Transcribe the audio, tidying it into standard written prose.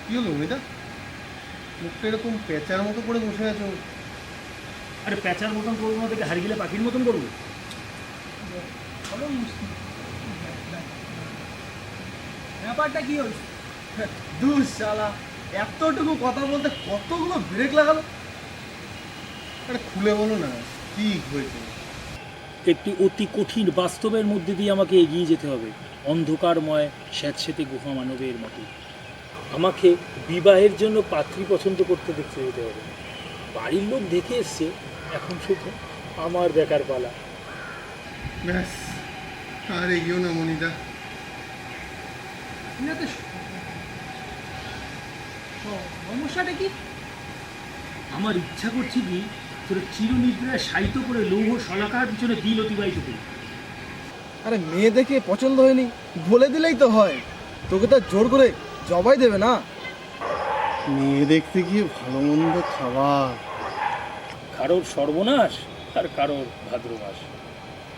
কি হলো মনিদা, মুখটা এরকম পেঁচার মতো করে বসে আছো? আরে প্যাঁচার মতন করবো না, থেকে হারিয়ে পাখির মতন করবো? ব্যাপারটা কি হয়েছে? দুস শালা, এতটুকু কথা বলতে কতগুলো ব্রেক লাগালো। আরে খুলে বলো না, কি হয়েছে? একটি অতি কঠিন বাস্তবের মধ্যে দিয়ে আমাকে এগিয়ে যেতে হবে, অন্ধকারময় স্যাঁতস্যাঁতে গুহা মানবের মতো। আমাকে বিবাহের জন্য পাত্রী পছন্দ করতে দেখতে যেতে হবে। বাড়ির লোক দেখে এসছে, এখন শুধু আমার দেখার পালা। ব্যাস, আর এগিয়েও না মনিদা। সমস্যাটা কি? আমার ইচ্ছা করছে কি তোর চিরনিদ্রায় শায়িত করে লৌহ শলাকার পিছনে দিন অতিবাহিত করি। আরে মেয়ে দেখে পছন্দ হয়নি বলে দিলেই তো হয়, তোকে তো জোর করে জবাই দেবে না। মেয়ে দেখতে গিয়ে ভালো মন্দ খাবার। কারোর সর্বনাশ আর কারোর ভাদ্র মাস।